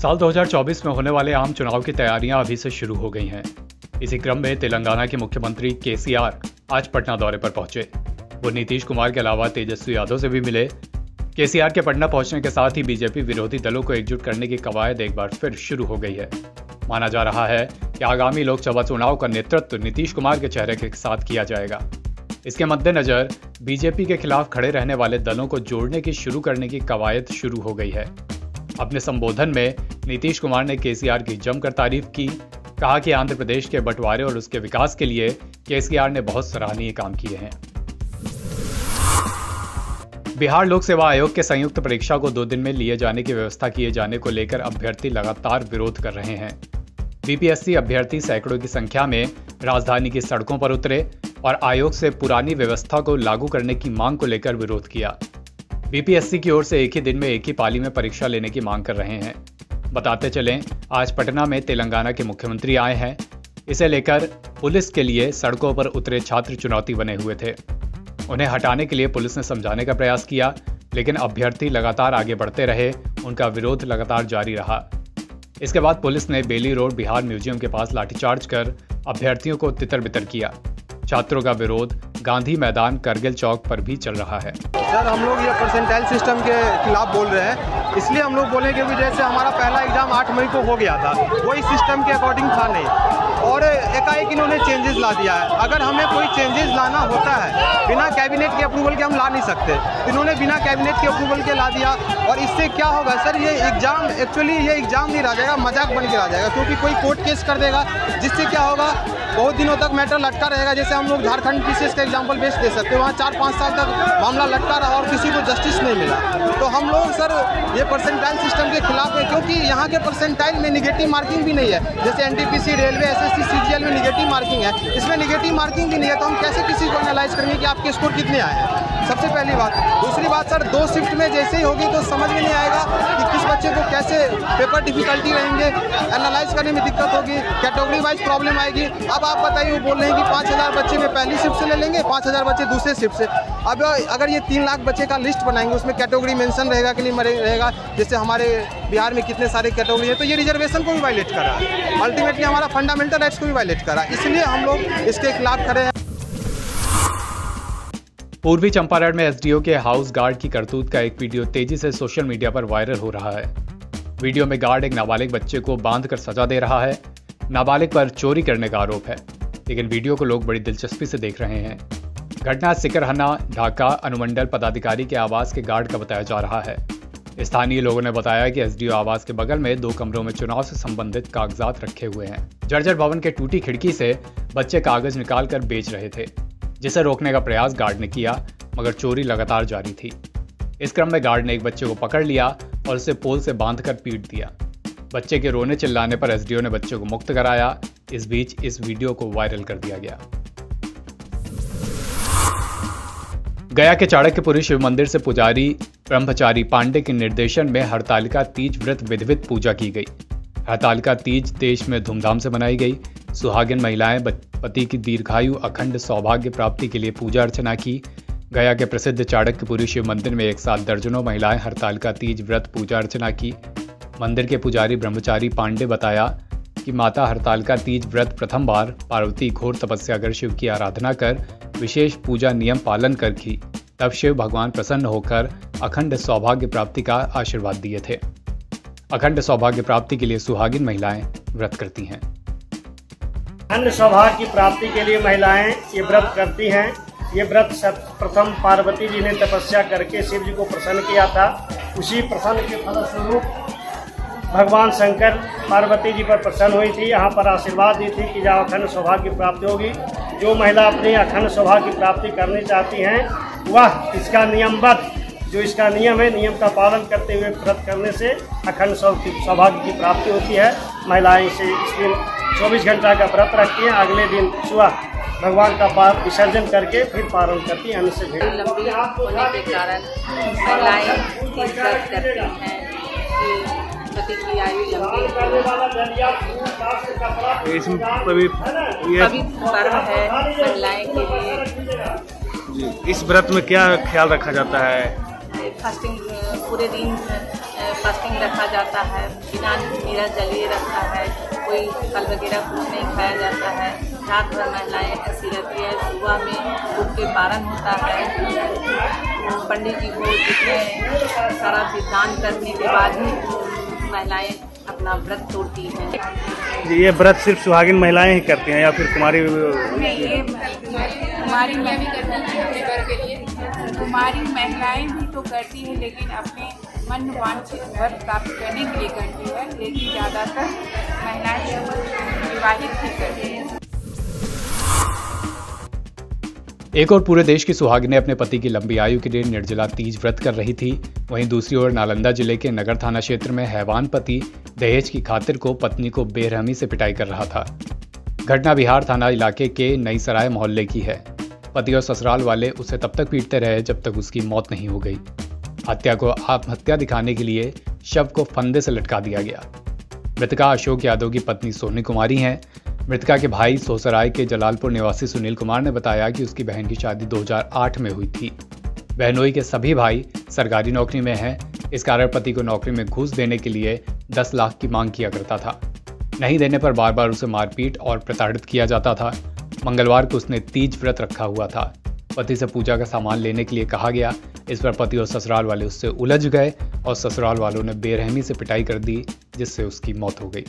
साल 2024 में होने वाले आम चुनाव की तैयारियां अभी से शुरू हो गई हैं। इसी क्रम में तेलंगाना के मुख्यमंत्री केसीआर आज पटना दौरे पर पहुंचे। वो नीतीश कुमार के अलावा तेजस्वी यादव से भी मिले। केसीआर के पटना पहुंचने के साथ ही बीजेपी विरोधी दलों को एकजुट करने की कवायद एक बार फिर शुरू हो गई है। माना जा रहा है कि आगामी लोकसभा चुनाव का नेतृत्व नीतीश कुमार के चेहरे के साथ किया जाएगा। इसके मद्देनजर बीजेपी के खिलाफ खड़े रहने वाले दलों को जोड़ने की शुरू करने की कवायद शुरू हो गई है। अपने संबोधन में नीतीश कुमार ने केसीआर की जमकर तारीफ की। कहा कि आंध्र प्रदेश के बंटवारे और उसके विकास के लिए केसीआर ने बहुत सराहनीय काम किए हैं। बिहार लोक सेवा आयोग के संयुक्त परीक्षा को 2 दिन में लिए जाने की व्यवस्था किए जाने को लेकर अभ्यर्थी लगातार विरोध कर रहे हैं। बीपीएससी अभ्यर्थी सैकड़ों की संख्या में राजधानी की सड़कों पर उतरे और आयोग से पुरानी व्यवस्था को लागू करने की मांग को लेकर विरोध किया। बीपीएससी की ओर से एक ही दिन में एक ही पाली में परीक्षा लेने की मांग कर रहे हैं। बताते चलें, आज पटना में तेलंगाना के मुख्यमंत्री आए हैं। इसे लेकर पुलिस के लिए सड़कों पर उतरे छात्र चुनौती बने हुए थे। उन्हें हटाने के लिए पुलिस ने समझाने का प्रयास किया, लेकिन अभ्यर्थी लगातार आगे बढ़ते रहे। उनका विरोध लगातार जारी रहा। इसके बाद पुलिस ने बेली रोड बिहार म्यूजियम के पास लाठीचार्ज कर अभ्यर्थियों को तितर-बितर किया। छात्रों का विरोध गांधी मैदान करगिल चौक पर भी चल रहा है। सर, हम लोग ये परसेंटाइल सिस्टम के खिलाफ बोल रहे हैं। इसलिए हम लोग बोले क्योंकि जैसे हमारा पहला एग्जाम 8 मई को हो गया था, वही सिस्टम के अकॉर्डिंग था नहीं, और एकाएक इन्होंने चेंजेस ला दिया है। अगर हमें कोई चेंजेस लाना होता है बिना कैबिनेट के अप्रूवल के, हम ला नहीं सकते। इन्होंने बिना कैबिनेट के अप्रूवल के ला दिया, और इससे क्या होगा सर, ये एग्जाम एक्चुअली ये एग्जाम नहीं रह जाएगा, मजाक बन के रह जाएगा। क्योंकि कोई कोर्ट केस कर देगा, जिससे क्या होगा, बहुत दिनों तक मैटर लटका रहेगा। जैसे हम लोग झारखंड पीसीएस का एग्जाम्पल बेस दे सकते हैं, वहाँ 4-5 साल तक मामला लटका रहा और किसी को जस्टिस नहीं मिला। तो हम लोग सर ये परसेंटाइल सिस्टम के खिलाफ है, क्योंकि यहाँ के परसेंटाइल में निगेटिव मार्किंग भी नहीं है। जैसे एनटीपीसी, रेलवे, एसएससी, सीजीएल में निगेटिव मार्किंग है, इसमें निगेटिव मार्किंग भी नहीं है। तो हम कैसे किसी को एनालाइज करेंगे कि आपके स्कोर कितने आए हैं? सबसे पहली बात। दूसरी बात सर, 2 शिफ्ट में जैसे ही होगी तो समझ में नहीं आएगा कि किस बच्चे को कैसे पेपर डिफिकल्टी रहेंगे, एनालाइज करने में दिक्कत होगी, कैटेगरी वाइज प्रॉब्लम आएगी। अब आप बताइए, वो बोल रहे हैं कि 5000 बच्चे में पहली शिफ्ट से ले लेंगे, 5000 बच्चे दूसरे शिफ्ट से। अब अगर ये 3 लाख बच्चे का लिस्ट बनाएंगे, उसमें कैटेगरी मेंशन रहेगा कि नहीं रहेगा, जैसे हमारे बिहार में कितने सारे कैटेगरी है, तो ये रिजर्वेशन को भी वायलेट कर रहा है, अल्टीमेटली हमारा फंडामेंटल राइट्स को भी वायलेट कर रहा है। इसलिए हम लोग इसके खिलाफ खड़े हैं। पूर्वी चंपारण में एसडीओ के हाउस गार्ड की करतूत का एक वीडियो तेजी से सोशल मीडिया पर वायरल हो रहा है। वीडियो में गार्ड एक नाबालिग बच्चे को बांधकर सजा दे रहा है। नाबालिग पर चोरी करने का आरोप है, लेकिन वीडियो को लोग बड़ी दिलचस्पी से देख रहे हैं। घटना सिकरहना ढाका अनुमंडल पदाधिकारी के आवास के गार्ड का बताया जा रहा है। स्थानीय लोगों ने बताया कि एसडीओ आवास के बगल में 2 कमरों में चुनाव से संबंधित कागजात रखे हुए हैं। जर्जर भवन के टूटी खिड़की से बच्चे कागज निकालकर बेच रहे थे, जिसे रोकने का प्रयास गार्ड ने किया, मगर चोरी लगातार जारी थी। इस क्रम में गार्ड ने एक बच्चे को पकड़ लिया और उसे पोल से बांधकर पीट दिया। बच्चे के रोने चिल्लाने पर एसडीओ ने बच्चे को मुक्त कराया। इस बीच इस वीडियो को वायरल कर दिया गया। गया के चाणक्यपुरी शिव मंदिर से पुजारी ब्रह्मचारी पांडे के निर्देशन में हरतालिका तीज व्रत विधिवत पूजा की गई। हरतालिका तीज देश में धूमधाम से मनाई गई। सुहागिन महिलाएं पति की दीर्घायु अखंड सौभाग्य प्राप्ति के लिए पूजा अर्चना की। गया के प्रसिद्ध चाणक्यपुरी शिव मंदिर में एक साथ दर्जनों महिलाएं हरतालिका तीज व्रत पूजा अर्चना की। मंदिर के पुजारी ब्रह्मचारी पांडे बताया कि माता हरतालिका तीज व्रत प्रथम बार पार्वती घोर तपस्या कर शिव की आराधना कर विशेष पूजा नियम पालन कर की। तब शिव भगवान प्रसन्न होकर अखंड सौभाग्य प्राप्ति का आशीर्वाद दिए थे। अखंड सौभाग्य प्राप्ति के लिए सुहागिन महिलाएं व्रत करती हैं। अखंड सौभाग्य की प्राप्ति के लिए महिलाएं ये व्रत करती हैं। ये व्रत प्रथम पार्वती जी ने तपस्या करके शिव जी को प्रसन्न किया था। उसी प्रसन्न के फलस्वरूप भगवान शंकर पार्वती जी पर प्रसन्न हुई थी, यहाँ पर आशीर्वाद दी थी कि जहाँ अखंड सौभाग्य की प्राप्ति होगी। जो महिला अपनी अखंड सौभाग्य की प्राप्ति करनी चाहती हैं, वह इसका नियमबद्ध जो इसका नियम है, नियम का पालन करते हुए व्रत करने से अखंड सौभाग्य की प्राप्ति होती है। महिलाएं इस दिन 24 घंटा का व्रत रखती हैं। अगले दिन सुबह भगवान का पार विसर्जन करके फिर पारण करती हैं। अन्न से भेंट लंबी होने के कारण महिलाएं व्रत करती हैं कि पति की आयु लंबी पर्व है महिलाएं के लिए। इस व्रत में क्या ख्याल रखा जाता है? फास्टिंग पूरे दिन फास्टिंग रखा जाता है, बिना नीरज जलिए रखा है, कोई फल वगैरह कुछ नहीं खाया जाता है। रात भर महिलाएं ऐसी रहती है, सुबह में उठ के पारण होता है। पंडित जी को जितने सारा दान करने के बाद ही महिलाएं अपना व्रत तोड़ती हैं। ये व्रत सिर्फ सुहागिन महिलाएं ही करती हैं या फिर कुमारी? नहीं, ये कुमारी महिलाएं भी तो करती है, लेकिन अपने मन वांछित व्रत प्राप्त करने के लिए करती है, लेकिन ज़्यादातर महिलाएं विवाहित ही करती हैं। एक और पूरे देश की सुहागिनें अपने पति की लंबी आयु के लिए निर्जला तीज व्रत कर रही थी। वहीं दूसरी ओर नालंदा जिले के नगर थाना क्षेत्र में हैवान पति दहेज की खातिर को पत्नी को बेरहमी से पिटाई कर रहा था। घटना बिहार थाना इलाके के नई सराय मोहल्ले की है। पति और ससुराल वाले उसे तब तक पीटते रहे जब तक उसकी मौत नहीं हो गई। हत्या को आत्महत्या दिखाने के लिए शव को फंदे से लटका दिया गया। मृतका अशोक यादव की पत्नी सोनी कुमारी हैं। मृतका के भाई सोसराय के जलालपुर निवासी सुनील कुमार ने बताया कि उसकी बहन की शादी 2008 में हुई थी। बहनोई के सभी भाई सरकारी नौकरी में हैं। इस कारण पति को नौकरी में घूस देने के लिए 10 लाख की मांग किया करता था। नहीं देने पर बार बार उसे मारपीट और प्रताड़ित किया जाता था। मंगलवार को उसने तीज व्रत रखा हुआ था। पति से पूजा का सामान लेने के लिए कहा गया। इस पर पति और ससुराल वाले उससे उलझ गए और ससुराल वालों ने बेरहमी से पिटाई कर दी, जिससे उसकी मौत हो गई।